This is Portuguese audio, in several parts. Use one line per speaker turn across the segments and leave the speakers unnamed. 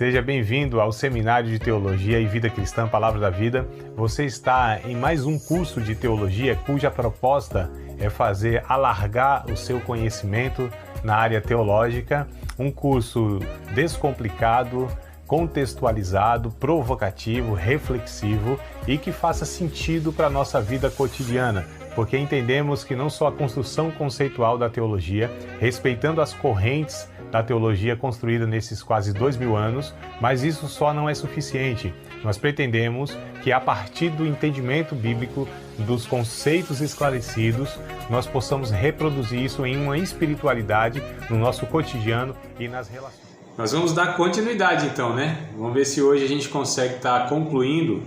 Seja bem-vindo ao Seminário de Teologia e Vida Cristã Palavra da Vida. Você está em mais um curso de teologia cuja proposta é fazer alargar o seu conhecimento na área teológica, um curso descomplicado, contextualizado, provocativo, reflexivo e que faça sentido para a nossa vida cotidiana, porque entendemos que não só a construção conceitual da teologia, respeitando as correntes da teologia construída nesses quase 2000 anos, mas isso só não é suficiente. Nós pretendemos que a partir do entendimento bíblico, dos conceitos esclarecidos, nós possamos reproduzir isso em uma espiritualidade no nosso cotidiano e nas relações.
Nós vamos dar continuidade então, né? Vamos ver se hoje a gente consegue estar concluindo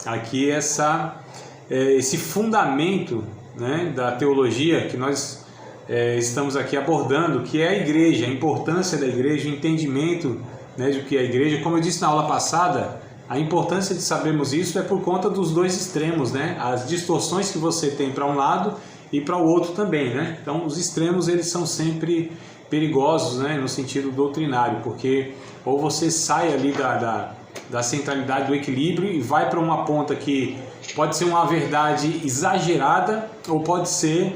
aqui esse fundamento, né, da teologia que nós estamos aqui abordando, que é a igreja, a importância da igreja, o entendimento, né, do que é a igreja. Como eu disse na aula passada, a importância de sabermos isso é por conta dos dois extremos, né? As distorções que você tem para um lado e para o outro também, né? Então os extremos eles são sempre perigosos, né, no sentido doutrinário, porque ou você sai ali da centralidade do equilíbrio e vai para uma ponta que pode ser uma verdade exagerada ou pode ser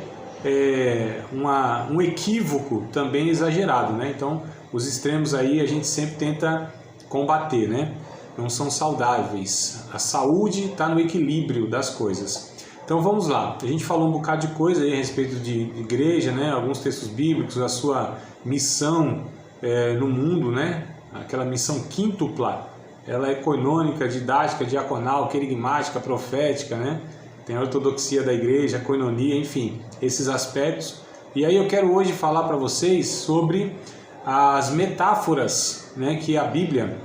um equívoco também exagerado, né? Então os extremos aí a gente sempre tenta combater, né? Não são saudáveis. A saúde está no equilíbrio das coisas. Então vamos lá, a gente falou um bocado de coisa aí a respeito de igreja, né? Alguns textos bíblicos, a sua missão no mundo, né? Aquela missão quíntupla, ela é coinônica, didática, diaconal, querigmática, profética, né? Tem a ortodoxia da igreja, a coinonia, enfim, esses aspectos. E aí eu quero hoje falar para vocês sobre as metáforas, né, que a Bíblia,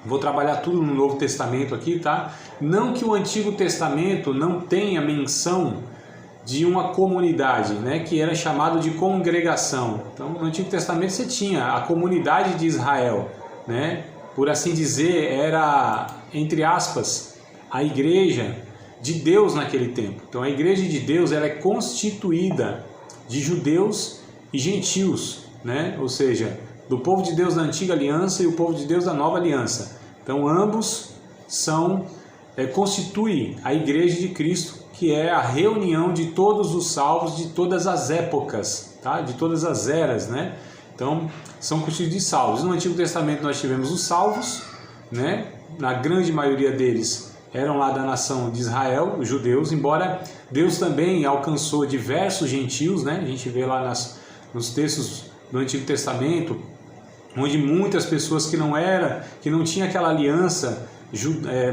vou trabalhar tudo no Novo Testamento aqui, tá? Não que o Antigo Testamento não tenha menção de uma comunidade, né, que era chamado de congregação. Então, no Antigo Testamento você tinha a comunidade de Israel, né? Por assim dizer, era, entre aspas, a igreja de Deus naquele tempo. Então a igreja de Deus ela é constituída de judeus e gentios, né? Ou seja, do povo de Deus da antiga aliança e o povo de Deus da nova aliança. Então ambos constituem a igreja de Cristo, que é a reunião de todos os salvos de todas as épocas, tá? De todas as eras, né? Então são constituídos de salvos. No Antigo Testamento nós tivemos os salvos, né? Na grande maioria deles eram lá da nação de Israel, os judeus, embora Deus também alcançou diversos gentios, né? A gente vê lá nos textos do Antigo Testamento, onde muitas pessoas que não tinham aquela aliança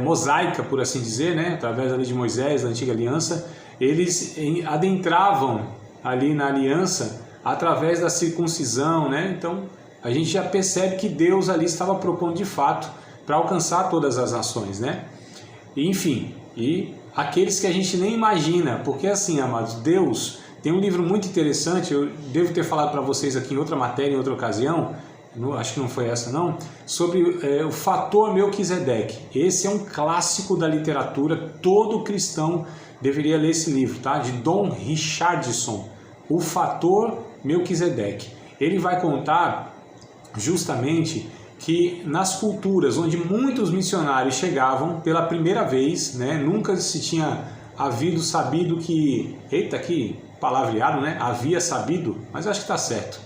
mosaica, por assim dizer, né? Através da lei de Moisés, da antiga aliança, eles adentravam ali na aliança através da circuncisão, né? Então a gente já percebe que Deus ali estava propondo de fato para alcançar todas as nações, né? Enfim, e aqueles que a gente nem imagina, porque assim, amados, Deus tem um livro muito interessante, eu devo ter falado para vocês aqui em outra matéria, em outra ocasião, acho que não foi essa não, sobre o fator Melquisedeque. Esse é um clássico da literatura, todo cristão deveria ler esse livro, tá? De Don Richardson, o fator Melquisedeque. Ele vai contar justamente que nas culturas onde muitos missionários chegavam pela primeira vez, né, nunca se tinha sabido que, eita, que palavreado, né, havia sabido, mas acho que está certo,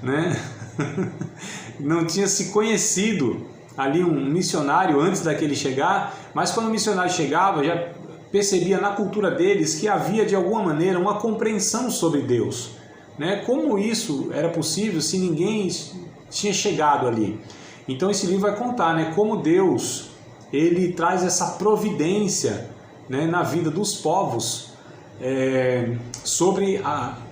né, não tinha se conhecido ali um missionário antes daquele chegar, mas quando o missionário chegava, já percebia na cultura deles que havia de alguma maneira uma compreensão sobre Deus, né, como isso era possível se ninguém tinha chegado ali. Então esse livro vai contar, né, como Deus ele traz essa providência, né, na vida dos povos sobre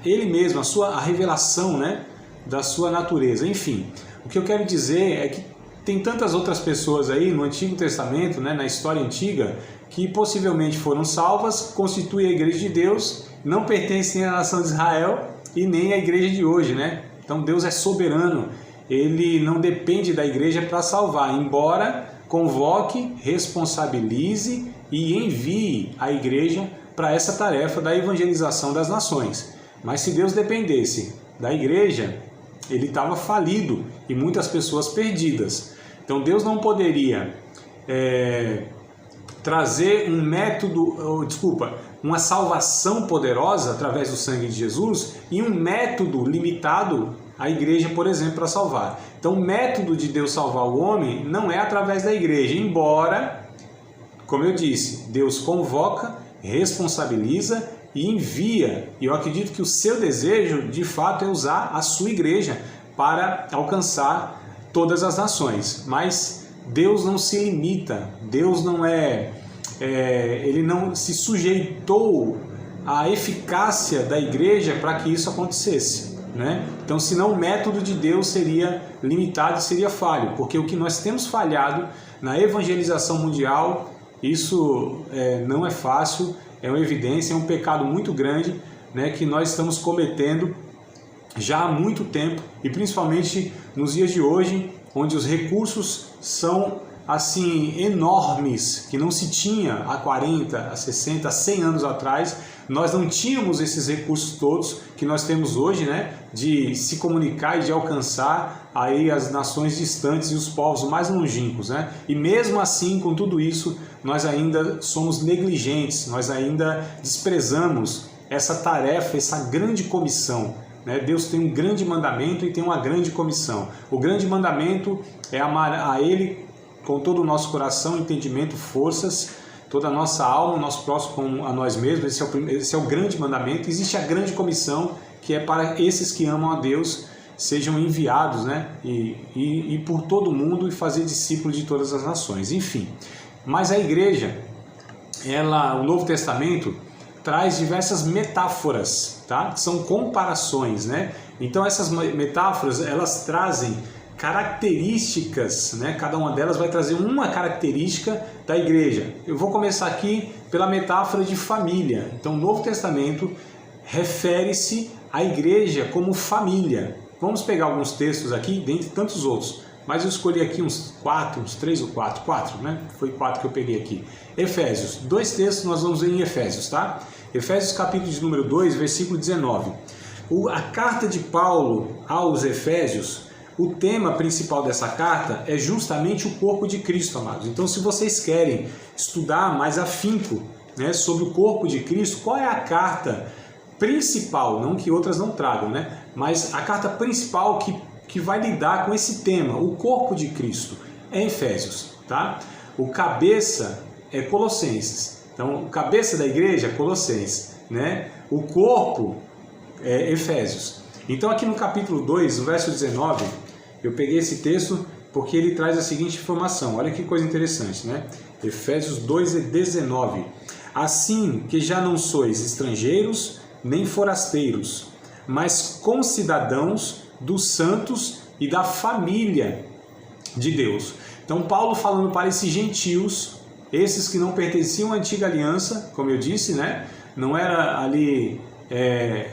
ele mesmo, a revelação, né, da sua natureza. Enfim, o que eu quero dizer é que tem tantas outras pessoas aí no Antigo Testamento, né, na história antiga, que possivelmente foram salvas, constituem a igreja de Deus, não pertencem à nação de Israel e nem à igreja de hoje, né? Então Deus é soberano. Ele não depende da igreja para salvar, embora convoque, responsabilize e envie a igreja para essa tarefa da evangelização das nações. Mas se Deus dependesse da igreja, ele estava falido e muitas pessoas perdidas. Então Deus não poderia trazer um método, uma salvação poderosa através do sangue de Jesus e um método limitado à igreja, por exemplo, para salvar. Então o método de Deus salvar o homem não é através da igreja, embora, como eu disse, Deus convoca, responsabiliza e envia. E eu acredito que o seu desejo, de fato, é usar a sua igreja para alcançar todas as nações. Mas Deus não se limita, Deus não ele não se sujeitou à eficácia da igreja para que isso acontecesse, né? Então, senão o método de Deus seria limitado e seria falho, porque o que nós temos falhado na evangelização mundial, isso não é fácil, é uma evidência, é um pecado muito grande, né, que nós estamos cometendo já há muito tempo, e principalmente nos dias de hoje, onde os recursos são assim enormes, que não se tinha há 40, há 60, há 100 anos atrás. Nós não tínhamos esses recursos todos que nós temos hoje, né, de se comunicar e de alcançar aí as nações distantes e os povos mais longínquos, né? E mesmo assim, com tudo isso, nós ainda somos negligentes, nós ainda desprezamos essa tarefa, essa grande comissão. Deus tem um grande mandamento e tem uma grande comissão. O grande mandamento é amar a Ele com todo o nosso coração, entendimento, forças, toda a nossa alma, o nosso próximo como a nós mesmos. Esse é o grande mandamento. Existe a grande comissão, que é para esses que amam a Deus, sejam enviados, né? E por todo o mundo e fazer discípulos de todas as nações. Enfim, mas a igreja, o Novo Testamento, traz diversas metáforas, tá? São comparações, né? Então essas metáforas, elas trazem características, né? Cada uma delas vai trazer uma característica da igreja. Eu vou começar aqui pela metáfora de família. Então o Novo Testamento refere-se à igreja como família. Vamos pegar alguns textos aqui, dentre tantos outros, mas eu escolhi aqui uns 3 ou 4, né? Foi 4 que eu peguei aqui. Efésios, 2 textos nós vamos ver em Efésios, tá? Efésios capítulo de número 2, versículo 19. A carta de Paulo aos Efésios, o tema principal dessa carta é justamente o corpo de Cristo, amados. Então, se vocês querem estudar mais afinco, né, sobre o corpo de Cristo, qual é a carta principal, não que outras não tragam, né? Mas a carta principal que vai lidar com esse tema, o corpo de Cristo, é Efésios, tá? O cabeça é Colossenses. Então, o cabeça da igreja é Colossenses, né? O corpo é Efésios. Então, aqui no capítulo 2, no verso 19, eu peguei esse texto porque ele traz a seguinte informação. Olha que coisa interessante, né? Efésios 2:19. Assim que já não sois estrangeiros, nem forasteiros, mas concidadãos dos santos e da família de Deus. Então Paulo falando para esses gentios, esses que não pertenciam à antiga aliança, como eu disse, né? Não era ali,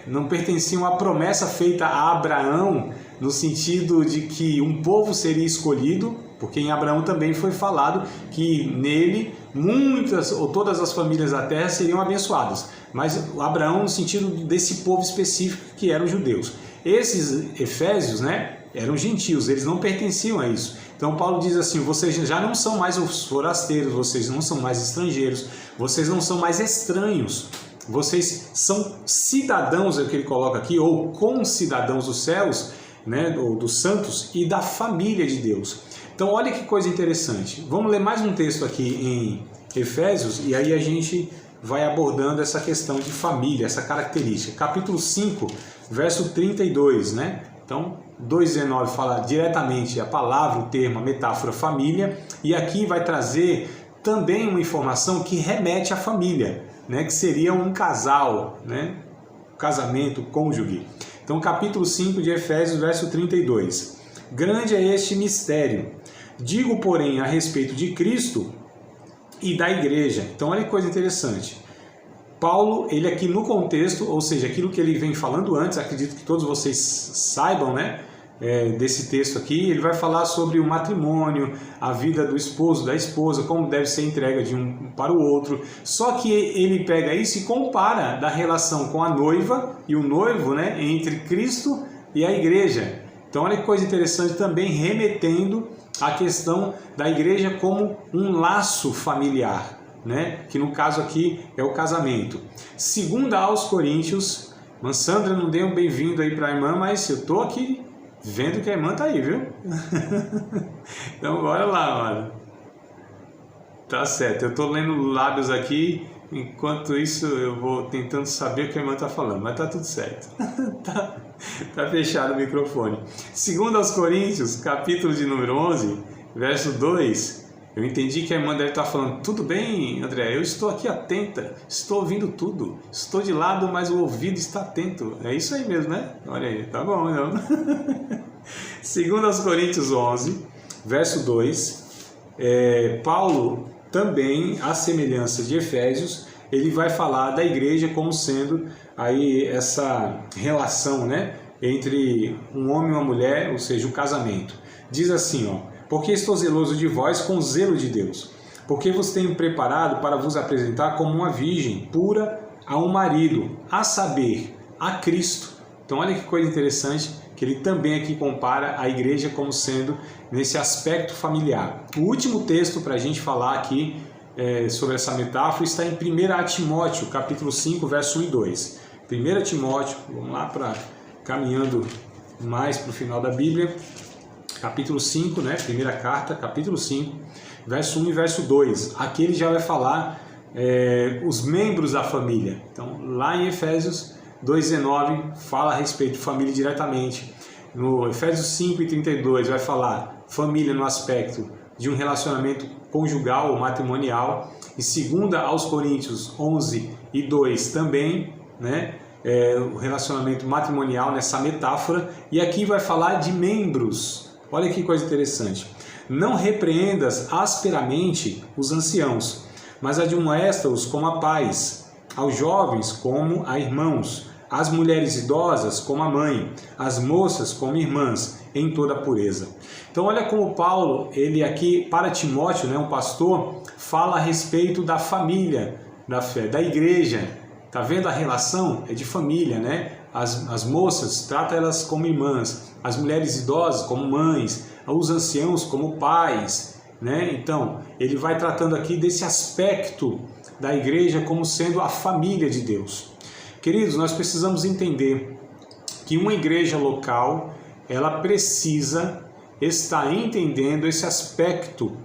não pertenciam à promessa feita a Abraão, no sentido de que um povo seria escolhido, porque em Abraão também foi falado que nele muitas ou todas as famílias da terra seriam abençoadas. Mas Abraão no sentido desse povo específico que eram judeus. Esses efésios, né, eram gentios, eles não pertenciam a isso. Então Paulo diz assim: vocês já não são mais os forasteiros, vocês não são mais estrangeiros, vocês não são mais estranhos, vocês são cidadãos, é o que ele coloca aqui, ou concidadãos dos céus, né, ou dos santos e da família de Deus. Então olha que coisa interessante. Vamos ler mais um texto aqui em Efésios e aí a gente vai abordando essa questão de família, essa característica. Capítulo 5, verso 32, né? Então, 2,19 fala diretamente a palavra, o termo, a metáfora família, e aqui vai trazer também uma informação que remete à família, né? Que seria um casal, né? Casamento, cônjuge. Então, capítulo 5 de Efésios, verso 32. Grande é este mistério. Digo, porém, a respeito de Cristo e da igreja. Então, olha que coisa interessante. Paulo, ele aqui no contexto, ou seja, aquilo que ele vem falando antes, acredito que todos vocês saibam, né, desse texto aqui, ele vai falar sobre o matrimônio, a vida do esposo, da esposa, como deve ser entrega de um para o outro. Só que ele pega isso e compara da relação com a noiva e o noivo, né, entre Cristo e a igreja. Então olha que coisa interessante também, remetendo à questão da igreja como um laço familiar, né? Que no caso aqui é o casamento. Segunda aos Coríntios, Sandra não deu um bem-vindo aí para a irmã, mas eu estou aqui vendo que a irmã está aí, viu? Então bora lá, mano. Tá certo, eu estou lendo lábios aqui, enquanto isso eu vou tentando saber o que a irmã está falando, mas tá tudo certo. tá fechado o microfone. Segunda aos Coríntios, capítulo de número 11, verso 2, eu entendi que a irmã deve estar falando, tudo bem, André, eu estou aqui atenta, estou ouvindo tudo, estou de lado, mas o ouvido está atento. É isso aí mesmo, né? Olha aí, tá bom, não? Segunda aos Coríntios 11, verso 2, Paulo também, à semelhança de Efésios, ele vai falar da igreja como sendo aí essa relação, né, entre um homem e uma mulher, ou seja, o casamento. Diz assim, ó, porque estou zeloso de vós com zelo de Deus, porque vos tenho preparado para vos apresentar como uma virgem pura a um marido, a saber, a Cristo. Então olha que coisa interessante, que ele também aqui compara a igreja como sendo nesse aspecto familiar. O último texto para a gente falar aqui sobre essa metáfora está em 1 Timóteo, capítulo 5, verso 1 e 2. 1 Timóteo, vamos lá para caminhando mais para o final da Bíblia, capítulo 5, né? Primeira carta, capítulo 5, verso 1 e verso 2. Aqui ele já vai falar os membros da família. Então, lá em Efésios 2,19 fala a respeito de família diretamente. No Efésios 5,32 vai falar família no aspecto de um relacionamento conjugal ou matrimonial. E segunda aos Coríntios 11:2 também, né? O relacionamento matrimonial nessa metáfora. E aqui vai falar de membros. Olha que coisa interessante. Não repreendas asperamente os anciãos, mas admoesta-os como a pais, aos jovens como a irmãos, às mulheres idosas como a mãe, às moças como irmãs, em toda a pureza. Então olha como Paulo, ele aqui para Timóteo, né, um pastor, fala a respeito da família, da fé, da igreja. Tá vendo a relação? É de família, né? As moças, trata elas como irmãs, as mulheres idosas como mães, os anciãos como pais, né? Então, ele vai tratando aqui desse aspecto da igreja como sendo a família de Deus. Queridos, nós precisamos entender que uma igreja local, ela precisa estar entendendo esse aspecto,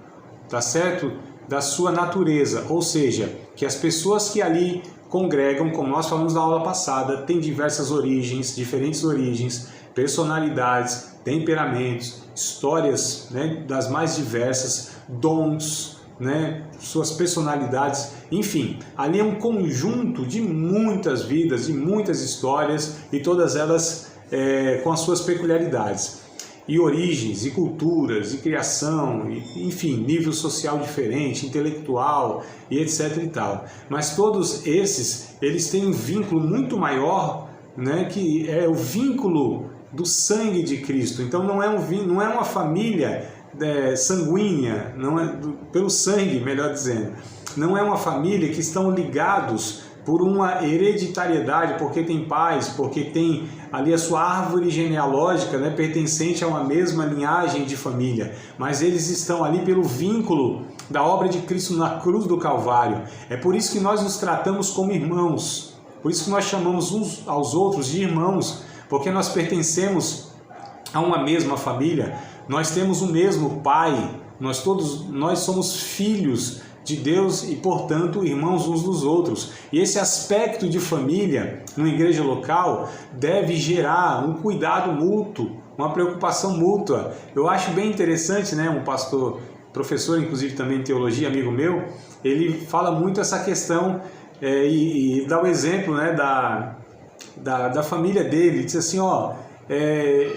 tá certo? Da sua natureza, ou seja, que as pessoas que ali congregam, como nós falamos na aula passada, têm diversas origens, diferentes origens, personalidades, temperamentos, histórias, né, das mais diversas, dons, né, suas personalidades, enfim, ali é um conjunto de muitas vidas, de muitas histórias e todas elas com as suas peculiaridades. E origens, e culturas, e criação, e, enfim, nível social diferente, intelectual e etc e tal. Mas todos esses, eles têm um vínculo muito maior, né, que é o vínculo do sangue de Cristo. Então não é uma família sanguínea, não é pelo sangue, melhor dizendo. Não é uma família que estão ligados por uma hereditariedade, porque tem pais, porque tem ali a sua árvore genealógica, né, pertencente a uma mesma linhagem de família, mas eles estão ali pelo vínculo da obra de Cristo na cruz do Calvário. É por isso que nós nos tratamos como irmãos, por isso que nós chamamos uns aos outros de irmãos, porque nós pertencemos a uma mesma família, nós temos o mesmo Pai, nós somos filhos de Deus e, portanto, irmãos uns dos outros. E esse aspecto de família, numa igreja local, deve gerar um cuidado mútuo, uma preocupação mútua. Eu acho bem interessante, né? Um pastor, professor, inclusive também de teologia, amigo meu, ele fala muito essa questão e dá o exemplo, né, da família dele. Ele diz assim, ó,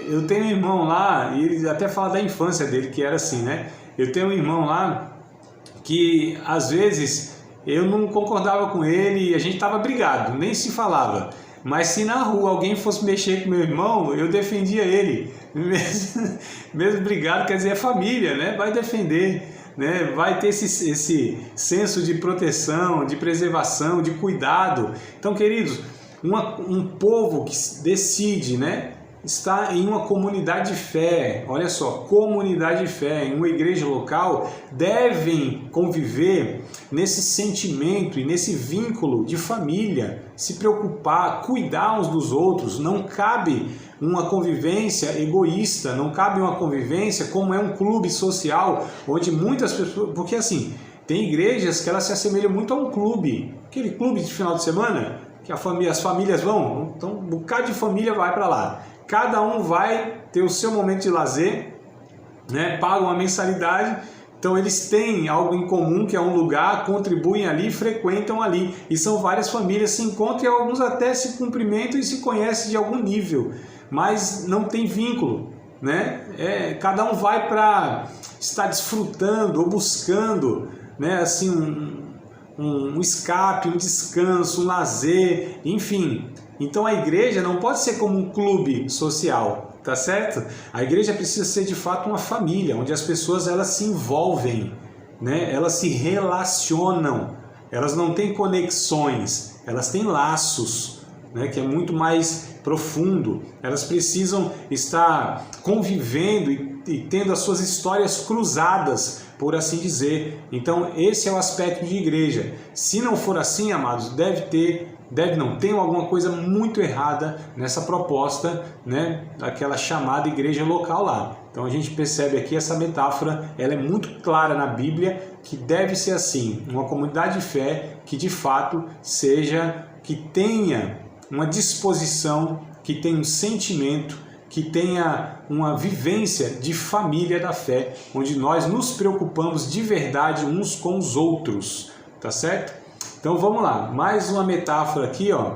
eu tenho um irmão lá, e ele até fala da infância dele, que era assim, né? Eu tenho um irmão lá que às vezes eu não concordava com ele e a gente estava brigado, nem se falava. Mas se na rua alguém fosse mexer com meu irmão, eu defendia ele. Mesmo brigado, quer dizer, é família, né? Vai defender, né? Vai ter esse senso de proteção, de preservação, de cuidado. Então, queridos, um povo que decide, né, está em uma comunidade de fé, olha só, comunidade de fé, em uma igreja local, devem conviver nesse sentimento e nesse vínculo de família, se preocupar, cuidar uns dos outros. Não cabe uma convivência egoísta, não cabe uma convivência como é um clube social, onde muitas pessoas... Porque assim, tem igrejas que elas se assemelham muito a um clube, aquele clube de final de semana, que as famílias vão, então um bocado de família vai para lá. Cada um vai ter o seu momento de lazer, né? Paga uma mensalidade, então eles têm algo em comum, que é um lugar, contribuem ali, frequentam ali. E são várias famílias, se encontram e alguns até se cumprimentam e se conhecem de algum nível, mas não tem vínculo, né? Cada um vai para estar desfrutando ou buscando, né? Assim, um escape, um descanso, um lazer, enfim. Então a igreja não pode ser como um clube social, tá certo? A igreja precisa ser de fato uma família, onde as pessoas elas se envolvem, né? Elas se relacionam, elas não têm conexões, elas têm laços, né? Que é muito mais profundo. Elas precisam estar convivendo e tendo as suas histórias cruzadas, por assim dizer. Então esse é o aspecto de igreja. Se não for assim, amados, tem alguma coisa muito errada nessa proposta, né, daquela chamada igreja local lá. Então a gente percebe aqui essa metáfora, ela é muito clara na Bíblia, que deve ser assim, uma comunidade de fé que de fato que tenha uma disposição, que tenha um sentimento, que tenha uma vivência de família da fé, onde nós nos preocupamos de verdade uns com os outros, tá certo? Então vamos lá, mais uma metáfora aqui, ó,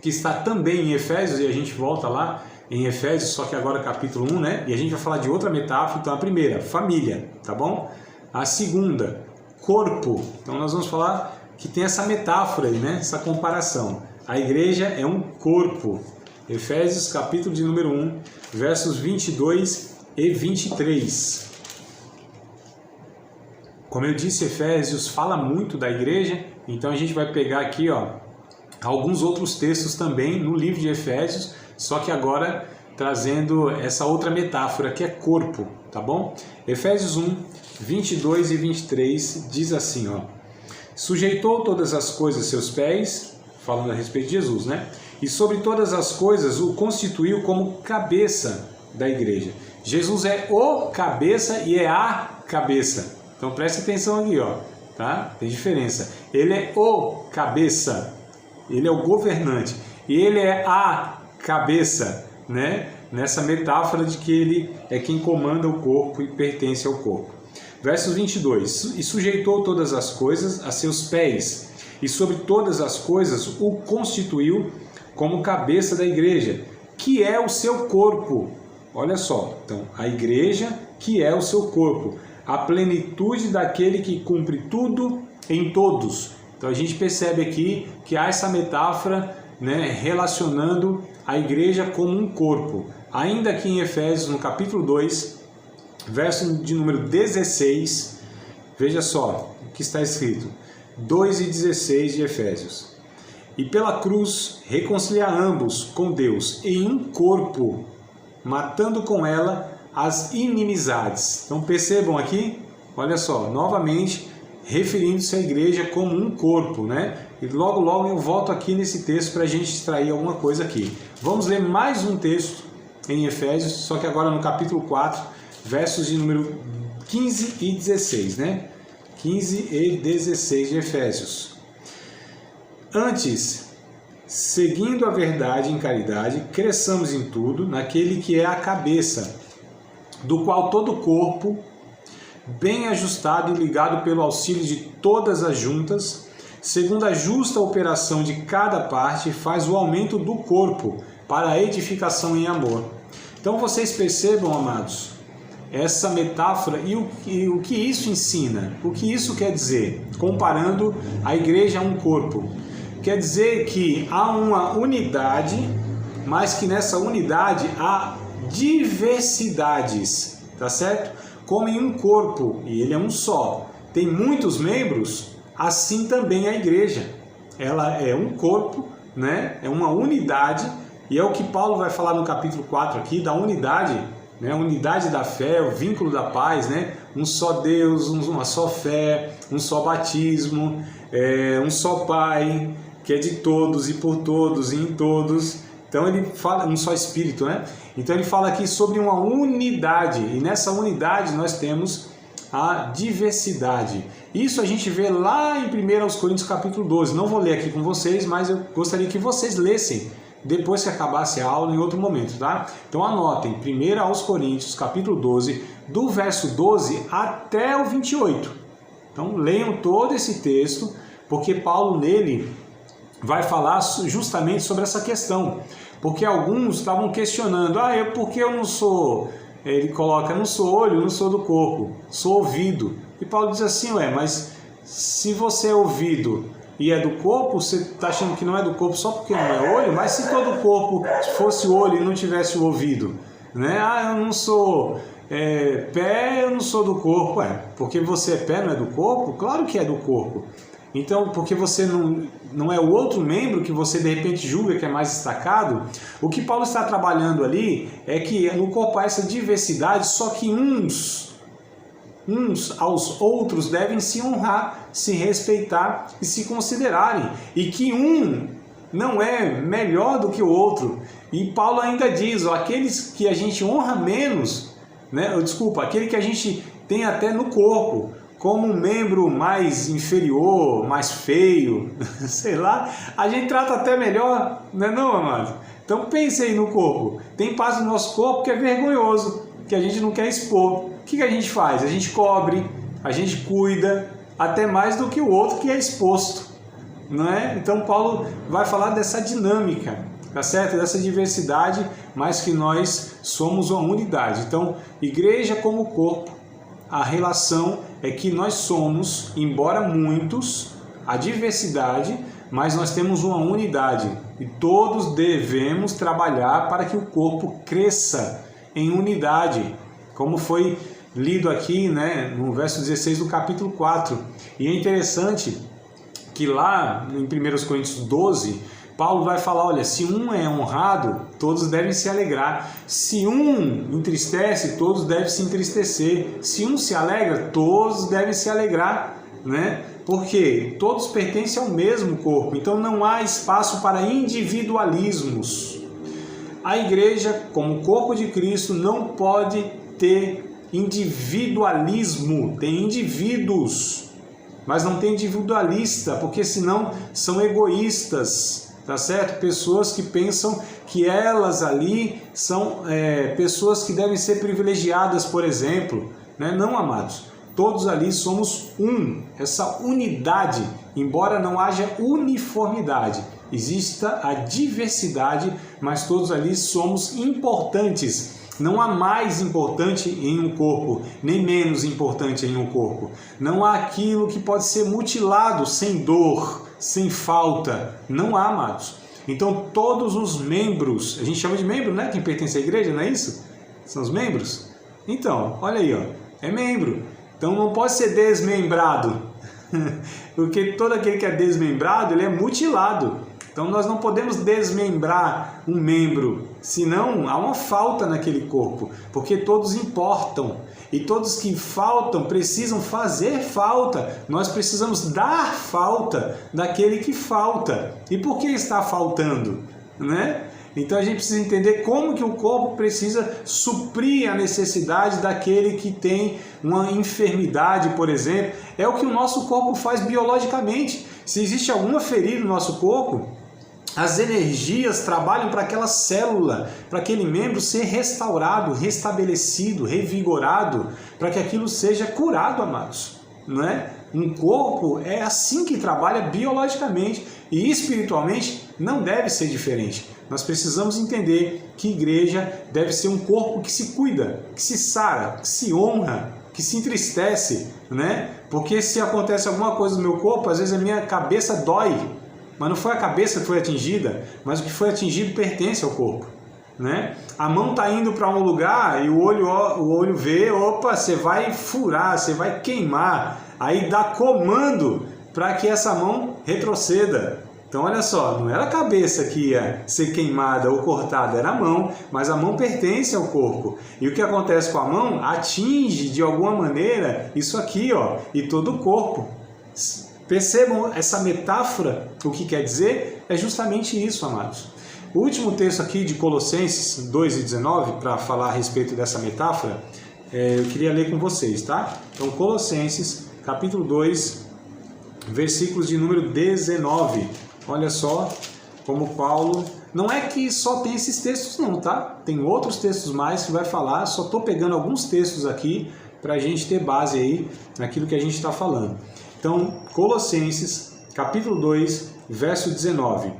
que está também em Efésios, e a gente volta lá em Efésios, só que agora capítulo 1, né? E a gente vai falar de outra metáfora. Então a primeira, família, tá bom? A segunda, corpo. Então nós vamos falar que tem essa metáfora aí, né? Essa comparação. A igreja é um corpo. Efésios capítulo de número 1, versos 22 e 23. Como eu disse, Efésios fala muito da igreja, então a gente vai pegar aqui, ó, alguns outros textos também no livro de Efésios, só que agora trazendo essa outra metáfora que é corpo, tá bom? Efésios 1, 22 e 23 diz assim, ó: sujeitou todas as coisas a seus pés, falando a respeito de Jesus, né? E sobre todas as coisas o constituiu como cabeça da igreja. Jesus é o cabeça e é a cabeça. Então preste atenção aqui, ó, tá? Tem diferença. Ele é o cabeça, ele é o governante, e ele é a cabeça, né? Nessa metáfora de que ele é quem comanda o corpo e pertence ao corpo. Verso 22. E sujeitou todas as coisas a seus pés, e sobre todas as coisas o constituiu como cabeça da igreja, que é o seu corpo. Olha só, então, a igreja que é o seu corpo, a plenitude daquele que cumpre tudo em todos. Então a gente percebe aqui que há essa metáfora, né, relacionando a igreja como um corpo. Ainda aqui em Efésios, no capítulo 2, verso de número 16, veja só o que está escrito, 2 e 16 de Efésios. E pela cruz reconciliar ambos com Deus em um corpo, matando com ela as inimizades. Então percebam aqui, olha só, novamente referindo-se à igreja como um corpo, né? E logo logo eu volto aqui nesse texto para a gente extrair alguma coisa aqui. Vamos ler mais um texto em Efésios, só que agora no capítulo 4, versos de número 15 e 16, né? 15 e 16 de Efésios. Antes, seguindo a verdade em caridade, cresçamos em tudo naquele que é a cabeça, do qual todo o corpo, bem ajustado e ligado pelo auxílio de todas as juntas, segundo a justa operação de cada parte, faz o aumento do corpo para a edificação em amor. Então vocês percebam, amados, essa metáfora e o que isso ensina, o que isso quer dizer, comparando a igreja a um corpo. Quer dizer que há uma unidade, mas que nessa unidade há diversidades, tá certo? Como em um corpo, e ele é um só, tem muitos membros, assim também a igreja. Ela é um corpo, né? É uma unidade, E é o que Paulo vai falar no capítulo 4 aqui, da unidade, né? A unidade da fé, o vínculo da paz, né? Um só Deus, uma só fé, um só batismo, um só Pai, que é de todos e por todos e em todos. Então ele fala, um só Espírito, né? Então ele fala aqui sobre uma unidade, e nessa unidade nós temos a diversidade. Isso a gente vê lá em 1 Coríntios capítulo 12. Não vou ler aqui com vocês, mas eu gostaria que vocês lessem depois que acabasse a aula em outro momento, tá? Então anotem, 1 Coríntios capítulo 12, do verso 12 até o 28. Então leiam todo esse texto, porque Paulo nele vai falar justamente sobre essa questão. Porque alguns estavam questionando, por que eu não sou, ele coloca, não sou olho, não sou do corpo, sou ouvido. E Paulo diz assim, mas se você é ouvido e é do corpo, você está achando que não é do corpo só porque não é olho? Mas se todo o corpo fosse olho e não tivesse o ouvido, né? Eu não sou pé, eu não sou do corpo. Porque você é pé, não é do corpo? Claro que é do corpo. Então, porque você não é o outro membro que você de repente julga que é mais destacado, o que Paulo está trabalhando ali é que no corpo há essa diversidade, só que uns aos outros devem se honrar, se respeitar e se considerarem. E que um não é melhor do que o outro. E Paulo ainda diz, aqueles que a gente honra menos, né? Aquele que a gente tem até no corpo, como um membro mais inferior, mais feio, sei lá, a gente trata até melhor, não é não, amado? Então pense aí no corpo. Tem parte do nosso corpo que é vergonhoso, que a gente não quer expor. O que a gente faz? A gente cobre, a gente cuida, até mais do que o outro que é exposto, não é? Então Paulo vai falar dessa dinâmica, tá certo? Dessa diversidade, mas que nós somos uma unidade. Então, igreja como corpo, a relação é que nós somos, embora muitos, a diversidade, mas nós temos uma unidade e todos devemos trabalhar para que o corpo cresça em unidade, como foi lido aqui, né, no verso 16 do capítulo 4. E é interessante que lá em 1 Coríntios 12, Paulo vai falar, olha, se um é honrado, todos devem se alegrar. Se um entristece, todos devem se entristecer. Se um se alegra, todos devem se alegrar, né? Porque todos pertencem ao mesmo corpo, então não há espaço para individualismos. A igreja, como corpo de Cristo, não pode ter individualismo. Tem indivíduos, mas não tem individualista, porque senão são egoístas. Tá certo? Pessoas que pensam que elas ali são pessoas que devem ser privilegiadas, por exemplo, né? Não, amados. Todos ali somos essa unidade, embora não haja uniformidade, exista a diversidade, mas todos ali somos importantes. Não há mais importante em um corpo, nem menos importante em um corpo. Não há aquilo que pode ser mutilado sem dor, sem falta. Não há, amados. Então todos os membros, a gente chama de membro, né? Quem pertence à igreja, não é isso? São os membros? Então, olha aí, é membro. Então não pode ser desmembrado, porque todo aquele que é desmembrado, ele é mutilado. Então nós não podemos desmembrar um membro, senão há uma falta naquele corpo, porque todos importam. E todos que faltam precisam fazer falta. Nós precisamos dar falta daquele que falta. E por que está faltando? Né? Então a gente precisa entender como que o corpo precisa suprir a necessidade daquele que tem uma enfermidade, por exemplo. É o que o nosso corpo faz biologicamente. Se existe alguma ferida no nosso corpo, as energias trabalham para aquela célula, para aquele membro ser restaurado, restabelecido, revigorado, para que aquilo seja curado, amados. Não é? Um corpo é assim que trabalha biologicamente e espiritualmente não deve ser diferente. Nós precisamos entender que igreja deve ser um corpo que se cuida, que se sara, que se honra, que se entristece, né? Porque se acontece alguma coisa no meu corpo, às vezes a minha cabeça dói. Mas não foi a cabeça que foi atingida, mas o que foi atingido pertence ao corpo, né? A mão está indo para um lugar e o olho vê, opa, você vai furar, você vai queimar. Aí dá comando para que essa mão retroceda. Então olha só, não era a cabeça que ia ser queimada ou cortada, era a mão, mas a mão pertence ao corpo. E o que acontece com a mão atinge de alguma maneira isso aqui, ó, e todo o corpo. Percebam essa metáfora, o que quer dizer? É justamente isso, amados. O último texto aqui de Colossenses 2:19, para falar a respeito dessa metáfora, eu queria ler com vocês, tá? Então Colossenses, capítulo 2, versículos de número 19. Olha só como Paulo... Não é que só tem esses textos não, tá? Tem outros textos mais que vai falar, só estou pegando alguns textos aqui para a gente ter base aí naquilo que a gente está falando. Então, Colossenses, capítulo 2, verso 19.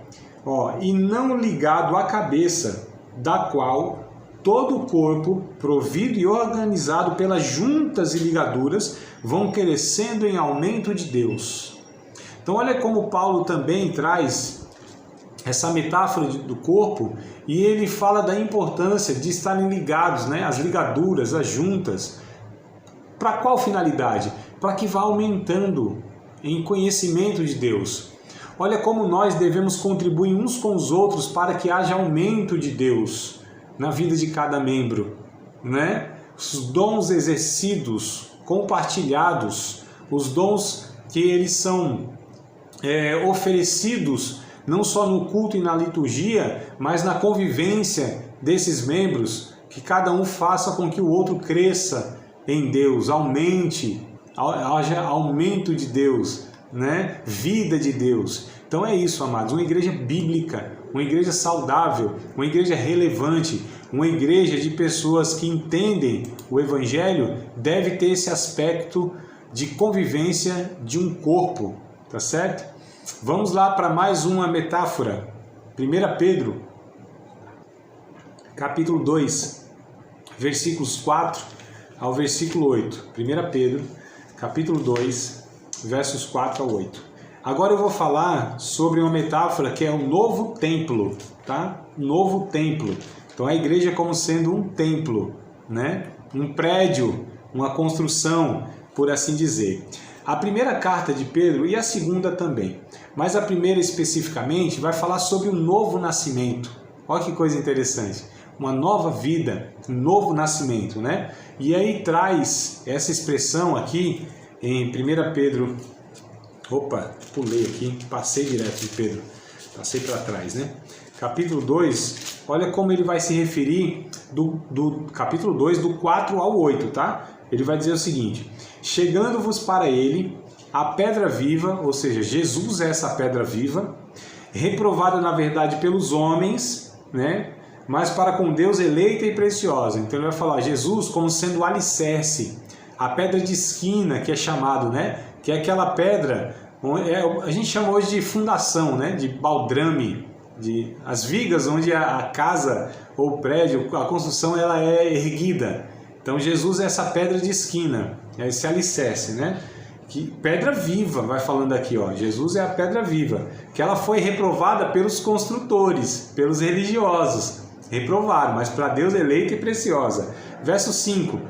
Ó, e não ligado à cabeça, da qual todo o corpo, provido e organizado pelas juntas e ligaduras, vão crescendo em aumento de Deus. Então olha como Paulo também traz essa metáfora do corpo e ele fala da importância de estarem ligados, né, as ligaduras, as juntas. Para qual finalidade? Para que vá aumentando em conhecimento de Deus. Olha como nós devemos contribuir uns com os outros para que haja aumento de Deus na vida de cada membro, né? Os dons exercidos, compartilhados, os dons que eles são oferecidos não só no culto e na liturgia, mas na convivência desses membros, que cada um faça com que o outro cresça em Deus, aumente, haja aumento de Deus, né? Vida de Deus. Então é isso, amados, uma igreja bíblica, uma igreja saudável, uma igreja relevante, uma igreja de pessoas que entendem o Evangelho deve ter esse aspecto de convivência de um corpo, tá certo? Vamos lá para mais uma metáfora. 1 Pedro, capítulo 2, versículos 4 ao versículo 8. 1 Pedro, capítulo 2, versos 4 ao 8. Agora eu vou falar sobre uma metáfora que é o novo templo, tá? Novo templo. Então a igreja como sendo um templo, né? Um prédio, uma construção, por assim dizer. A primeira carta de Pedro e a segunda também, mas a primeira especificamente vai falar sobre um novo nascimento. Olha que coisa interessante, uma nova vida, um novo nascimento, né? E aí traz essa expressão aqui em 1 Pedro, pulei aqui, passei direto de Pedro, passei para trás, né? Capítulo 2, olha como ele vai se referir do capítulo 2, do 4 ao 8, tá? Ele vai dizer o seguinte: chegando-vos para ele a pedra viva, ou seja, Jesus é essa pedra viva, reprovada na verdade pelos homens, né? Mas para com Deus eleita e preciosa. Então ele vai falar Jesus como sendo o alicerce, a pedra de esquina que é chamado, né? Que é aquela pedra, a gente chama hoje de fundação, né? De baldrame, as vigas onde a casa ou o prédio, a construção ela é erguida. Então Jesus é essa pedra de esquina, é esse alicerce, né? Que pedra viva, vai falando aqui, ó. Jesus é a pedra viva, que ela foi reprovada pelos construtores, pelos religiosos, reprovaram, mas para Deus eleita e preciosa. Verso 5,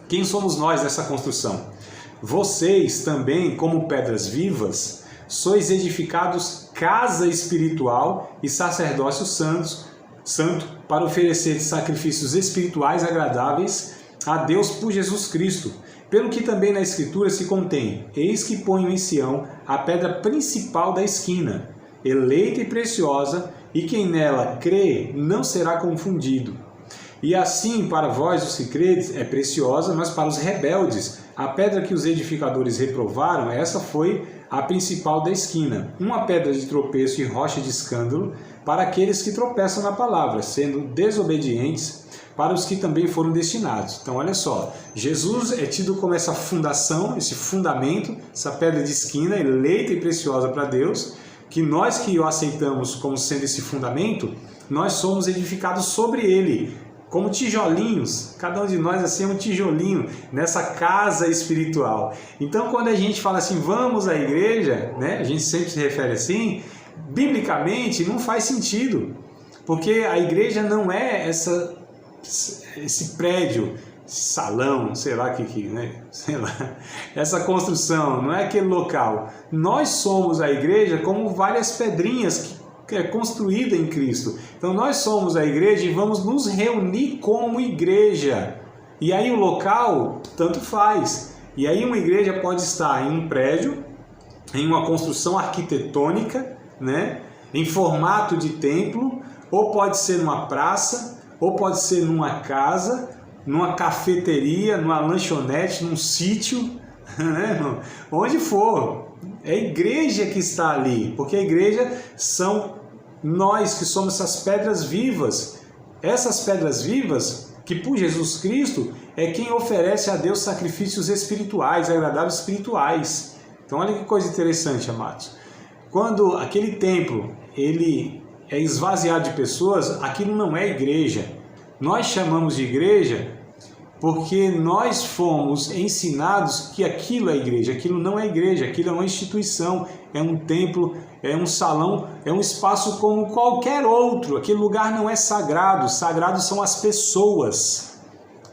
quem somos nós nessa construção? Vocês também, como pedras vivas, sois edificados casa espiritual e sacerdócio santo para oferecer sacrifícios espirituais agradáveis a Deus por Jesus Cristo, pelo que também na Escritura se contém: eis que ponho em Sião a pedra principal da esquina, eleita e preciosa, e quem nela crê não será confundido. E assim, para vós os que credes, é preciosa, mas para os rebeldes, a pedra que os edificadores reprovaram, essa foi a principal da esquina, uma pedra de tropeço e rocha de escândalo para aqueles que tropeçam na palavra, sendo desobedientes para os que também foram destinados. Então olha só, Jesus é tido como essa fundação, esse fundamento, essa pedra de esquina, eleita e preciosa para Deus, que nós que o aceitamos como sendo esse fundamento, nós somos edificados sobre ele, como tijolinhos, cada um de nós assim é um tijolinho nessa casa espiritual. Então quando a gente fala assim, vamos à igreja, né, a gente sempre se refere assim, biblicamente não faz sentido, porque a igreja não é esse prédio salão, sei lá o que, né? Sei lá. Essa construção, não é aquele local. Nós somos a igreja como várias pedrinhas que é construída em Cristo. Então nós somos a igreja e vamos nos reunir como igreja. E aí o local, tanto faz. E aí uma igreja pode estar em um prédio, em uma construção arquitetônica, né? Em formato de templo, ou pode ser numa praça, ou pode ser numa casa, numa cafeteria, numa lanchonete, num sítio, né? Onde for. É a igreja que está ali, porque a igreja são nós que somos essas pedras vivas. Essas pedras vivas, que por Jesus Cristo é quem oferece a Deus sacrifícios espirituais, agradáveis espirituais. Então olha que coisa interessante, amados. Quando aquele templo ele é esvaziado de pessoas, aquilo não é igreja. Nós chamamos de igreja porque nós fomos ensinados que aquilo é igreja. Aquilo não é igreja, aquilo é uma instituição, é um templo, é um salão, é um espaço como qualquer outro. Aquele lugar não é sagrado, sagrados são as pessoas.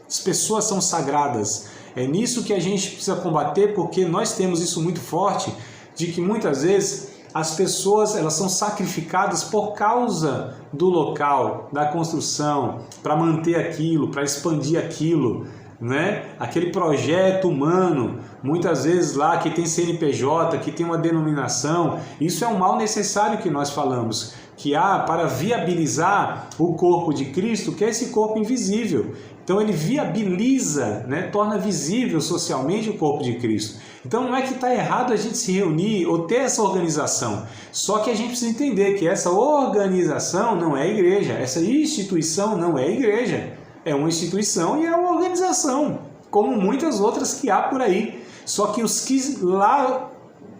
As pessoas são sagradas. É nisso que a gente precisa combater, porque nós temos isso muito forte, de que muitas vezes as pessoas elas são sacrificadas por causa do local, da construção, para manter aquilo, para expandir aquilo, né? Aquele projeto humano, muitas vezes lá que tem CNPJ, que tem uma denominação, isso é um mal necessário que nós falamos, que há para viabilizar o corpo de Cristo, que é esse corpo invisível. Então ele viabiliza, né, torna visível socialmente o corpo de Cristo. Então não é que está errado a gente se reunir ou ter essa organização, só que a gente precisa entender que essa organização não é igreja, essa instituição não é igreja, é uma instituição e é uma organização, como muitas outras que há por aí. Só que os que lá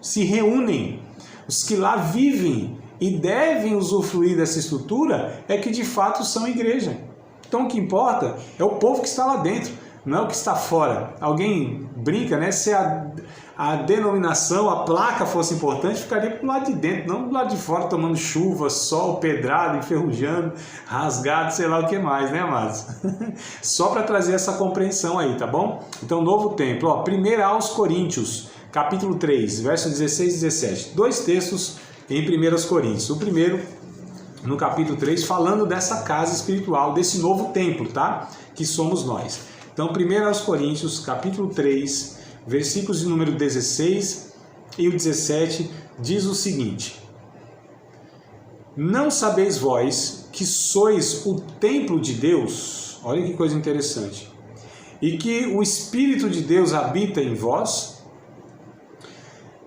se reúnem, os que lá vivem e devem usufruir dessa estrutura é que de fato são igreja. Então o que importa é o povo que está lá dentro, não é o que está fora. Alguém brinca, né? Se a denominação, a placa fosse importante, ficaria para o lado de dentro, não do lado de fora, tomando chuva, sol, pedrada, enferrujando, rasgado, sei lá o que mais, né, amados? Só para trazer essa compreensão aí, tá bom? Então, novo templo, ó, 1 aos Coríntios, capítulo 3, versos 16 e 17. Dois textos em 1 Coríntios. O primeiro, no capítulo 3, falando dessa casa espiritual, desse novo templo, tá? Que somos nós. Então, 1 aos Coríntios, capítulo 3, versículos de número 16 e o 17, diz o seguinte: Não sabeis vós que sois o templo de Deus? Olha que coisa interessante. E que o Espírito de Deus habita em vós?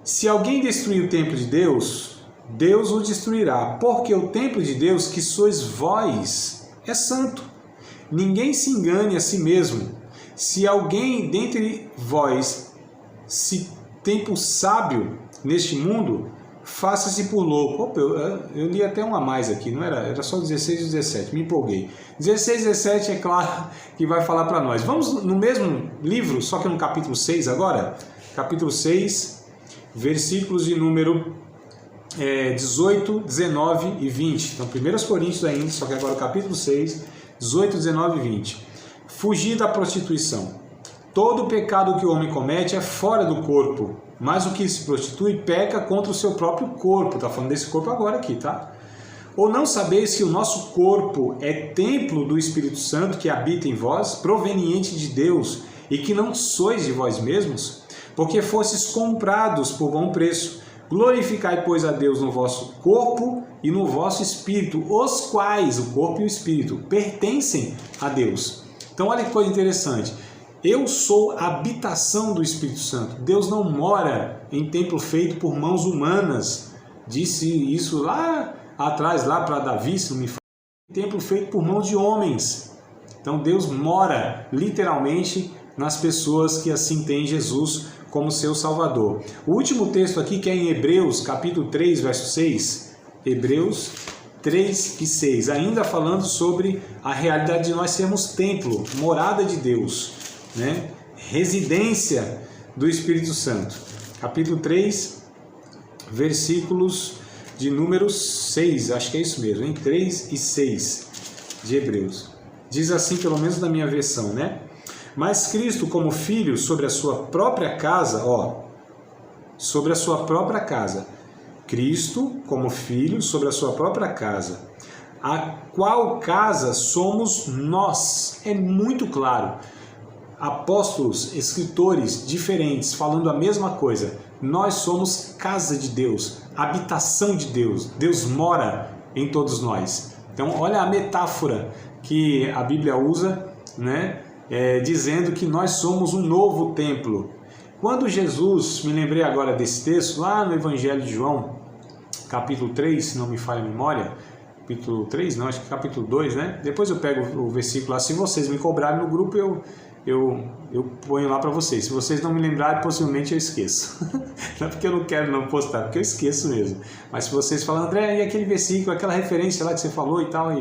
Se alguém destruir o templo de Deus, Deus o destruirá, porque o templo de Deus, que sois vós, é santo. Ninguém se engane a si mesmo. Se alguém dentre vós se tem por sábio neste mundo, faça-se por louco. Opa, eu li até um a mais aqui, não era? Era só 16 e 17, me empolguei. 16 e 17 é claro que vai falar para nós. Vamos no mesmo livro, só que no capítulo 6 agora? Capítulo 6, versículos de número 18, 19 e 20. Então, 1 Coríntios ainda, só que agora o capítulo 6, 18, 19 e 20. Fugir da prostituição. Todo pecado que o homem comete é fora do corpo, mas o que se prostitui peca contra o seu próprio corpo. Está falando desse corpo agora aqui, tá? Ou não sabeis que o nosso corpo é templo do Espírito Santo que habita em vós, proveniente de Deus, e que não sois de vós mesmos? Porque fostes comprados por bom preço. Glorificai, pois, a Deus no vosso corpo e no vosso espírito, os quais, o corpo e o espírito, pertencem a Deus. Então, olha que coisa interessante. Eu sou a habitação do Espírito Santo. Deus não mora em templo feito por mãos humanas. Disse isso lá atrás, lá para Davi, se não me falo. Templo feito por mãos de homens. Então, Deus mora, literalmente, nas pessoas que assim têm Jesus como seu Salvador. O último texto aqui, que é em Hebreus, capítulo 3, verso 6. Hebreus 3 e 6. Ainda falando sobre a realidade de nós sermos templo, morada de Deus, né? Residência do Espírito Santo. Capítulo 3, versículos de número 6. Acho que é isso mesmo, hein? 3 e 6 de Hebreus. Diz assim, pelo menos na minha versão, né? Mas Cristo como filho sobre a sua própria casa, sobre a sua própria casa. Cristo como filho sobre a sua própria casa. A qual casa somos nós? É muito claro. Apóstolos, escritores diferentes falando a mesma coisa. Nós somos casa de Deus, habitação de Deus. Deus mora em todos nós. Então, olha a metáfora que a Bíblia usa, né? Dizendo que nós somos um novo templo. Quando Jesus, me lembrei agora desse texto, lá no Evangelho de João, capítulo 3, se não me falha a memória, capítulo 3, não, acho que capítulo 2, né? Depois eu pego o versículo lá, se vocês me cobrarem no grupo, eu ponho lá para vocês. Se vocês não me lembrarem, possivelmente eu esqueço. Não é porque eu não quero não postar, porque eu esqueço mesmo. Mas se vocês falam, André, e aquele versículo, aquela referência lá que você falou e tal,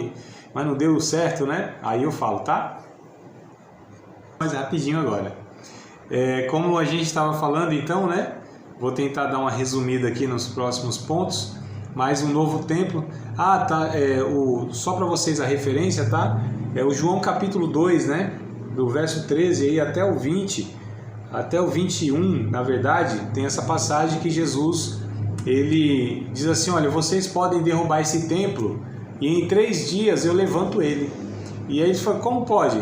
mas não deu certo, né? Aí eu falo, tá? Mas rapidinho agora. Como a gente estava falando, então, né? Vou tentar dar uma resumida aqui nos próximos pontos. Mais um novo templo. Tá. Só para vocês a referência, tá? É o João capítulo 2, né? Do verso 13 aí até o 20, até o 21, na verdade, tem essa passagem que Jesus, ele diz assim, olha, vocês podem derrubar esse templo e em 3 dias eu levanto ele. E aí ele falou, como pode?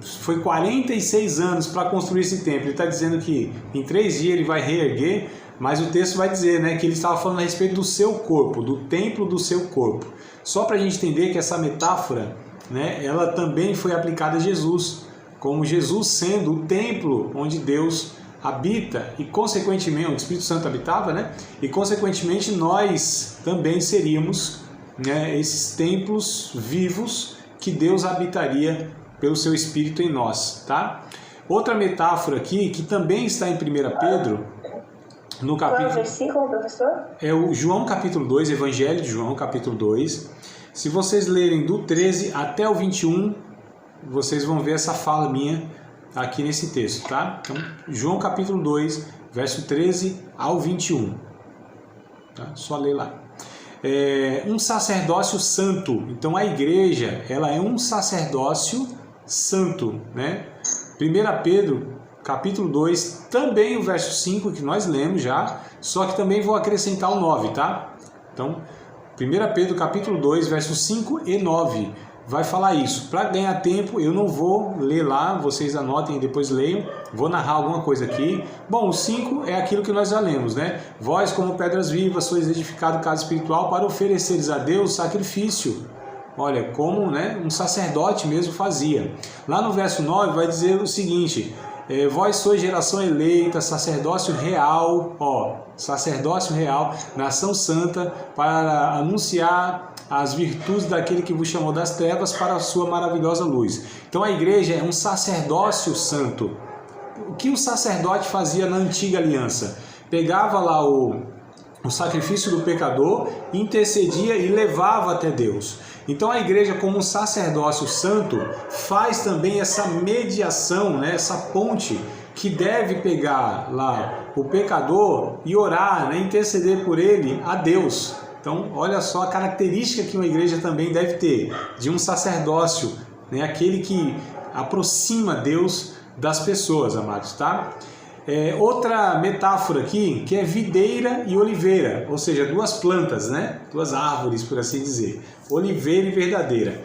Foi 46 anos para construir esse templo. Ele está dizendo que em 3 dias ele vai reerguer, mas o texto vai dizer, né, que ele estava falando a respeito do seu corpo, do templo do seu corpo. Só para a gente entender que essa metáfora, né, ela também foi aplicada a Jesus, como Jesus sendo o templo onde Deus habita e consequentemente, onde o Espírito Santo habitava, né, e consequentemente nós também seríamos, né, esses templos vivos que Deus habitaria pelo seu Espírito em nós, tá? Outra metáfora aqui, que também está em 1 Pedro, no capítulo... Qual é o versículo, professor? É o João capítulo 2, Evangelho de João capítulo 2. Se vocês lerem do 13 até o 21, vocês vão ver essa fala minha aqui nesse texto, tá? Então, João capítulo 2, verso 13 ao 21. Tá? Só ler lá. Um sacerdócio santo. Então, a igreja, ela é um sacerdócio santo, né? 1 Pedro, capítulo 2, também o verso 5, que nós lemos já, só que também vou acrescentar o 9, tá? Então, 1 Pedro, capítulo 2, versos 5 e 9, vai falar isso. Para ganhar tempo, eu não vou ler lá, vocês anotem e depois leiam, vou narrar alguma coisa aqui. Bom, o 5 é aquilo que nós já lemos, né? Vós, como pedras vivas, sois edificado casa espiritual para ofereceres a Deus sacrifício. Olha, como, né, um sacerdote mesmo fazia. Lá no verso 9 vai dizer o seguinte, vós sois geração eleita, sacerdócio real, sacerdócio real, nação santa, para anunciar as virtudes daquele que vos chamou das trevas para a sua maravilhosa luz. Então a igreja é um sacerdócio santo. O que o sacerdote fazia na antiga aliança? Pegava lá o sacrifício do pecador, intercedia e levava até Deus. Então a igreja, como um sacerdócio santo, faz também essa mediação, né, essa ponte que deve pegar lá o pecador e orar, né, interceder por ele a Deus. Então olha só a característica que uma igreja também deve ter, de um sacerdócio, né, aquele que aproxima Deus das pessoas, amados, tá? Outra metáfora aqui, que é videira e oliveira, ou seja, duas plantas, né? Duas árvores, por assim dizer. Oliveira e verdadeira.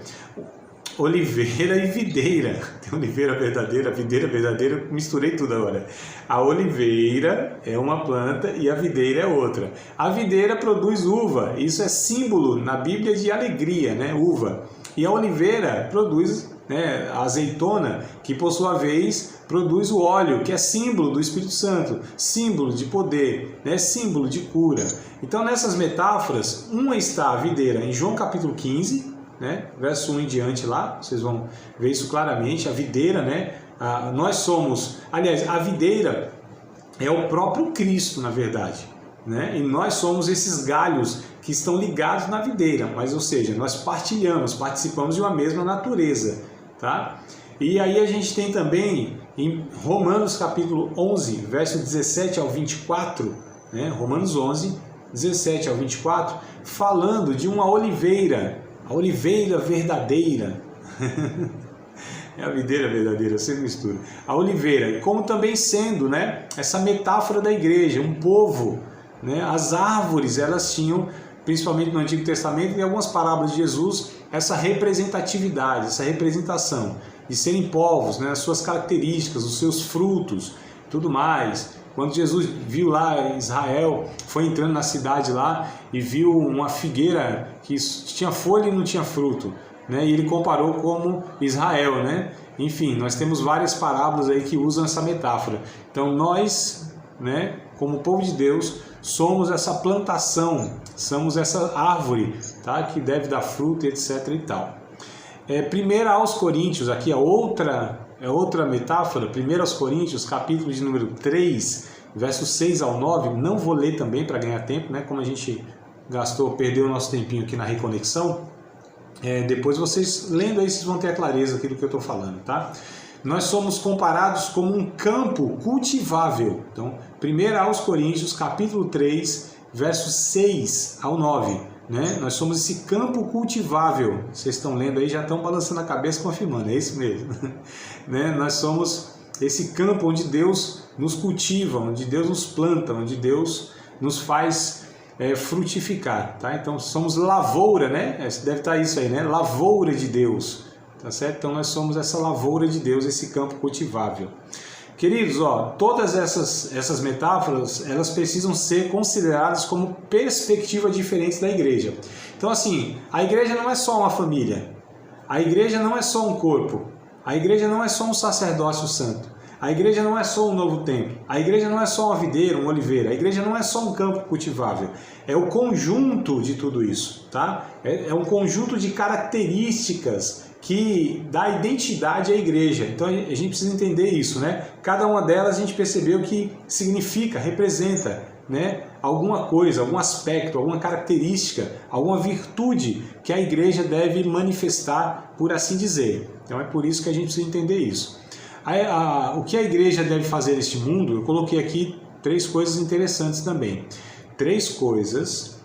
Oliveira e videira. Tem oliveira verdadeira, videira verdadeira, misturei tudo agora. A oliveira é uma planta e a videira é outra. A videira produz uva, isso é símbolo na Bíblia de alegria, né? Uva. E a oliveira produz, né, a azeitona, que por sua vez produz o óleo, que é símbolo do Espírito Santo, símbolo de poder, né, símbolo de cura. Então nessas metáforas, uma está a videira em João capítulo 15, né, verso 1 em diante lá, vocês vão ver isso claramente, a videira, né, nós somos, aliás, a videira é o próprio Cristo, na verdade, né, e nós somos esses galhos que estão ligados na videira, mas, ou seja, nós participamos de uma mesma natureza, tá? E aí a gente tem também em Romanos capítulo 11, verso 17 ao 24, né? Romanos 11, 17 ao 24, falando de uma oliveira, a oliveira verdadeira. É a videira verdadeira, eu sempre misturo. A oliveira, como também sendo, né, essa metáfora da igreja, um povo, né? As árvores, elas tinham, principalmente no Antigo Testamento, em algumas parábolas de Jesus, essa representatividade, essa representação de serem povos, né, as suas características, os seus frutos, tudo mais. Quando Jesus viu lá Israel, foi entrando na cidade lá e viu uma figueira que tinha folha e não tinha fruto, né? E ele comparou como Israel, né? Enfim, nós temos várias parábolas aí que usam essa metáfora. Então nós, né, como povo de Deus, somos essa plantação, somos essa árvore, tá? Que deve dar fruto, etc. e tal. 1 aos Coríntios, aqui é outra metáfora. 1 aos Coríntios, capítulo de número 3, versos 6 ao 9, não vou ler também para ganhar tempo, né? Como a gente perdeu o nosso tempinho aqui na reconexão, depois vocês, lendo aí, vocês vão ter a clareza aqui do que eu estou falando, tá? Nós somos comparados como um campo cultivável. Então, 1 aos Coríntios, capítulo 3, versos 6 ao 9, né? Nós somos esse campo cultivável. Vocês estão lendo aí, já estão balançando a cabeça, confirmando, é isso mesmo. Né? Nós somos esse campo onde Deus nos cultiva, onde Deus nos planta, onde Deus nos faz frutificar, tá? Então somos lavoura, né? Deve estar isso aí, né? Lavoura de Deus, tá certo? Então nós somos essa lavoura de Deus, esse campo cultivável. Queridos, ó, todas essas metáforas, elas precisam ser consideradas como perspectivas diferentes da igreja. Então assim, a igreja não é só uma família, a igreja não é só um corpo, a igreja não é só um sacerdócio santo, a igreja não é só um novo templo, a igreja não é só uma videira, uma oliveira, a igreja não é só um campo cultivável, é o conjunto de tudo isso, tá? É um conjunto de características que dá identidade à igreja. Então a gente precisa entender isso, né? Cada uma delas a gente percebeu que significa, representa, né, alguma coisa, algum aspecto, alguma característica, alguma virtude que a igreja deve manifestar, por assim dizer. Então é por isso que a gente precisa entender isso. O que a igreja deve fazer neste mundo, eu coloquei aqui 3 coisas interessantes também. 3 coisas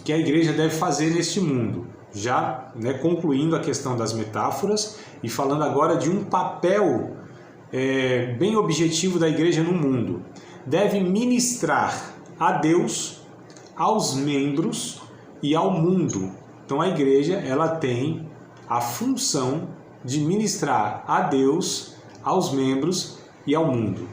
que a igreja deve fazer neste mundo. Já, né, concluindo a questão das metáforas e falando agora de um papel bem objetivo da igreja no mundo. Deve ministrar a Deus, aos membros e ao mundo. Então a igreja, ela tem a função de ministrar a Deus, aos membros e ao mundo.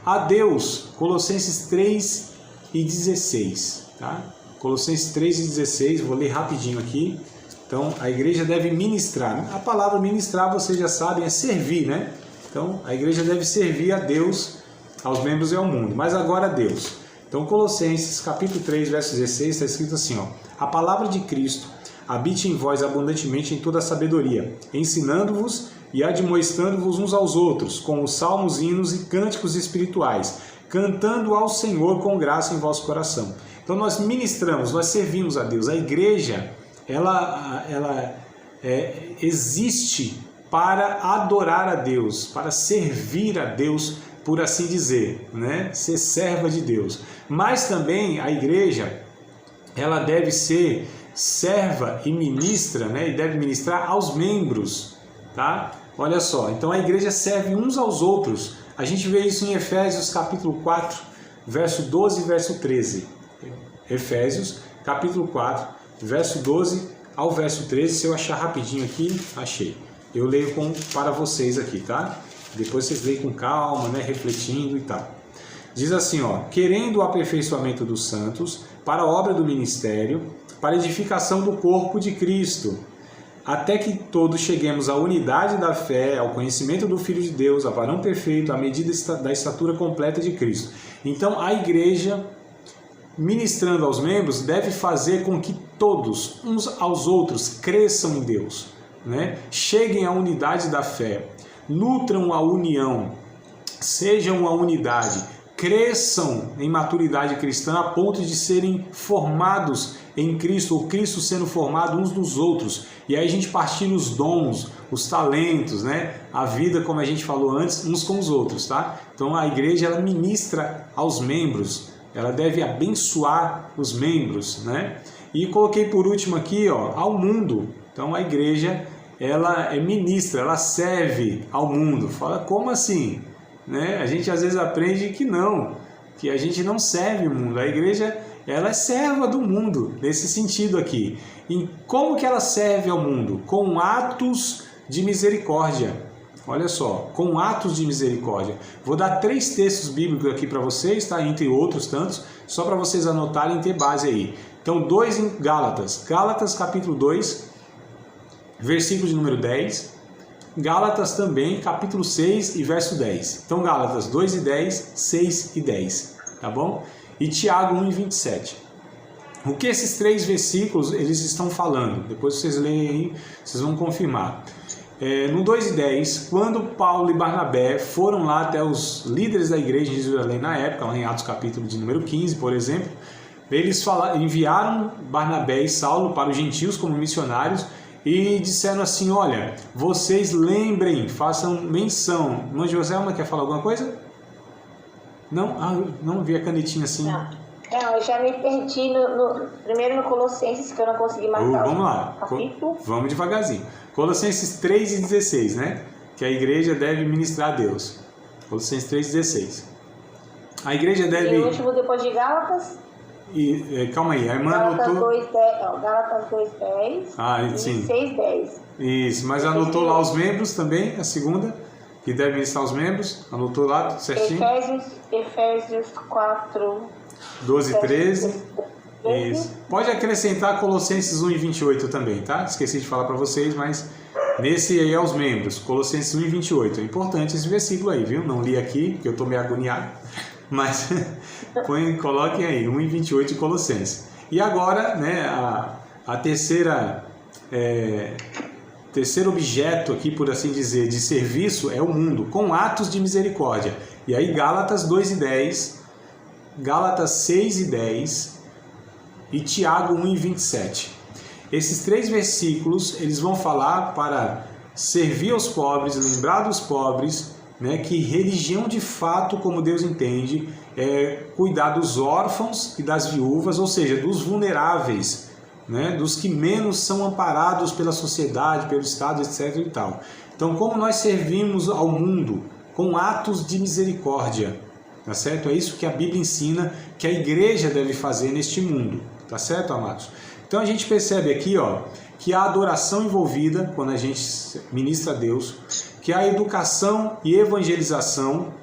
A Deus, Colossenses 3:16, tá? Colossenses 3:16, vou ler rapidinho aqui. Então, a igreja deve ministrar. A palavra ministrar, vocês já sabem, é servir, né? Então, a igreja deve servir a Deus, aos membros e ao mundo. Mas agora a Deus. Então, Colossenses, capítulo 3, verso 16, está escrito assim, ó: a palavra de Cristo habite em vós abundantemente em toda a sabedoria, ensinando-vos e admoestando-vos uns aos outros, com os salmos, hinos e cânticos espirituais, cantando ao Senhor com graça em vosso coração. Então, nós ministramos, nós servimos a Deus. A igreja, ela existe para adorar a Deus, para servir a Deus, por assim dizer, né? Ser serva de Deus. Mas também a igreja, ela deve ser serva e ministra, né? E deve ministrar aos membros, tá? Olha só, então a igreja serve uns aos outros. A gente vê isso em Efésios capítulo 4, verso 12 e verso 13. Efésios capítulo 4, verso 12 ao verso 13, se eu achar rapidinho aqui, achei. Eu leio para vocês aqui, tá? Depois vocês leem com calma, né? Refletindo e tal. Diz assim, ó: querendo o aperfeiçoamento dos santos, para a obra do ministério, para a edificação do corpo de Cristo, até que todos cheguemos à unidade da fé, ao conhecimento do Filho de Deus, a varão perfeito, à medida da estatura completa de Cristo. Então, a igreja, ministrando aos membros, deve fazer com que todos, uns aos outros, cresçam em Deus, né? Cheguem à unidade da fé, nutram a união, sejam uma unidade, cresçam em maturidade cristã a ponto de serem formados em Cristo, ou Cristo sendo formado uns dos outros. E aí a gente partilha os dons, os talentos, né? A vida, como a gente falou antes, uns com os outros, tá? Então a igreja, ela ministra aos membros, ela deve abençoar os membros, né? E coloquei por último aqui, ó, ao mundo. Então a igreja, ela é ministra, ela serve ao mundo. Fala, como assim? Né? A gente às vezes aprende que a gente não serve o mundo. A igreja, ela é serva do mundo, nesse sentido aqui. E como que ela serve ao mundo? Com atos de misericórdia. Olha só, com atos de misericórdia. Vou dar 3 textos bíblicos aqui para vocês, tá? Entre outros tantos, só para vocês anotarem e ter base aí. Então, 2 em Gálatas. Gálatas capítulo 2, versículo de número 10. Gálatas também, capítulo 6 e verso 10. Então, Gálatas 2 e 10, 6 e 10, tá bom? E Tiago 1 e 27. O que esses 3 versículos eles estão falando? Depois vocês leem aí, vocês vão confirmar. No 2 e 10, quando Paulo e Barnabé foram lá até os líderes da igreja de Jerusalém na época, lá em Atos capítulo de número 15, por exemplo, eles enviaram Barnabé e Saulo para os gentios como missionários e disseram assim, olha, vocês lembrem, façam menção. Irmã Joselma, quer falar alguma coisa? Não? Ah, não vi a canetinha assim.
Não, eu já me perdi primeiro no Colossenses, que eu não consegui marcar.
Vamos lá, vamos devagarzinho. Colossenses 3 e 16, né? Que a igreja deve ministrar a Deus. Colossenses 3 e 16. A igreja deve...
E o último depois de Gálatas?
Calma aí, a irmã
Gálatas
anotou...
2:10, Gálatas 2:10 e
sim.
6:10.
Isso, mas anotou lá os membros também, a segunda, que deve ministrar os membros. Anotou lá, tudo certinho?
Efésios 4...
12 e 13. Isso. Pode acrescentar Colossenses 1 e 28 também, tá? Esqueci de falar para vocês, mas nesse aí é os membros. Colossenses 1 e 28. É importante esse versículo aí, viu? Não li aqui, porque eu estou meio agoniado. Mas coloquem aí, 1 e 28 de Colossenses. E agora, né, a terceiro objeto aqui, por assim dizer, de serviço é o mundo, com atos de misericórdia. E aí Gálatas 2 e 10... Gálatas 6 e 10 e Tiago 1 e 27. Esses 3 versículos, eles vão falar para servir aos pobres, lembrar dos pobres, né, que religião de fato, como Deus entende, é cuidar dos órfãos e das viúvas, ou seja, dos vulneráveis, né, dos que menos são amparados pela sociedade, pelo Estado, etc. e tal. Então, como nós servimos ao mundo com atos de misericórdia, tá certo? É isso que a Bíblia ensina que a igreja deve fazer neste mundo, tá certo, amados? Então a gente percebe aqui, ó, que a adoração envolvida quando a gente ministra a Deus, que a educação e evangelização,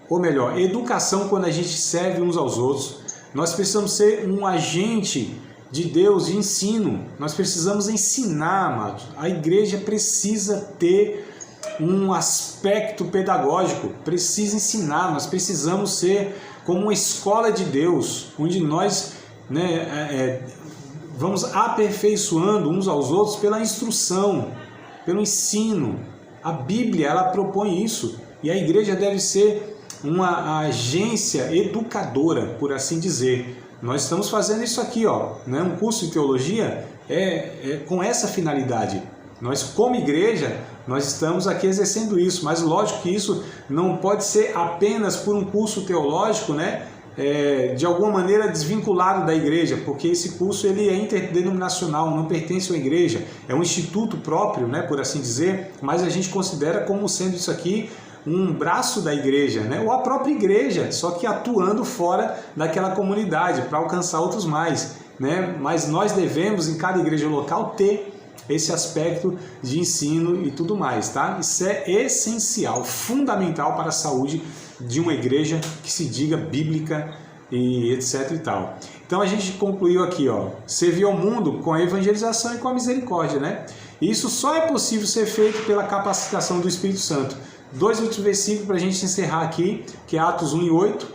ou melhor, educação quando a gente serve uns aos outros, nós precisamos ser um agente de Deus de ensino, nós precisamos ensinar, amados. A igreja precisa ter um aspecto pedagógico, precisa ensinar, nós precisamos ser como uma escola de Deus, onde nós, né, vamos aperfeiçoando uns aos outros pela instrução, pelo ensino. A Bíblia, ela propõe isso, e a igreja deve ser uma agência educadora, por assim dizer. Nós estamos fazendo isso aqui, ó, né, um curso de teologia com essa finalidade. Nós, como igreja, nós estamos aqui exercendo isso, mas lógico que isso não pode ser apenas por um curso teológico, né, de alguma maneira desvinculado da igreja, porque esse curso ele é interdenominacional, não pertence à igreja, é um instituto próprio, né, por assim dizer, mas a gente considera como sendo isso aqui um braço da igreja, né, ou a própria igreja, só que atuando fora daquela comunidade para alcançar outros mais, né, mas nós devemos em cada igreja local ter esse aspecto de ensino e tudo mais, tá? Isso é essencial, fundamental para a saúde de uma igreja que se diga bíblica e etc e tal. Então a gente concluiu aqui, ó, servir ao mundo com a evangelização e com a misericórdia, né? E isso só é possível ser feito pela capacitação do Espírito Santo. 2 outros versículos para a gente encerrar aqui, que é Atos 1 e 8,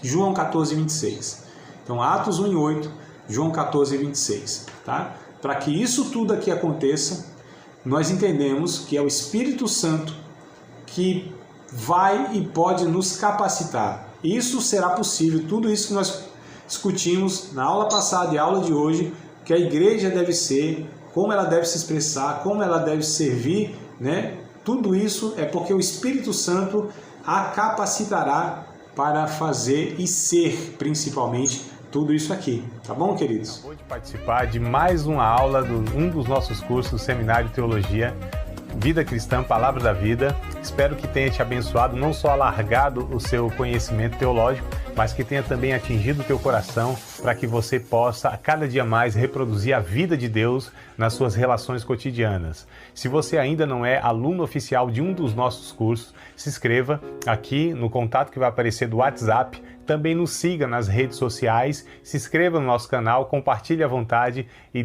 João 14 e 26. Então Atos 1 e 8, João 14 e 26, tá? Para que isso tudo aqui aconteça, nós entendemos que é o Espírito Santo que vai e pode nos capacitar. Isso será possível, tudo isso que nós discutimos na aula passada e aula de hoje, que a igreja deve ser, como ela deve se expressar, como ela deve servir, né? Tudo isso é porque o Espírito Santo a capacitará para fazer e ser, principalmente, tudo isso aqui, tá bom, queridos?
Acabou de participar de mais uma aula de um dos nossos cursos, Seminário de Teologia, Vida Cristã, Palavra da Vida. Espero que tenha te abençoado, não só alargado o seu conhecimento teológico, mas que tenha também atingido o teu coração para que você possa, a cada dia mais, reproduzir a vida de Deus nas suas relações cotidianas. Se você ainda não é aluno oficial de um dos nossos cursos, se inscreva aqui no contato que vai aparecer do WhatsApp. Também nos siga nas redes sociais, se inscreva no nosso canal, compartilhe à vontade e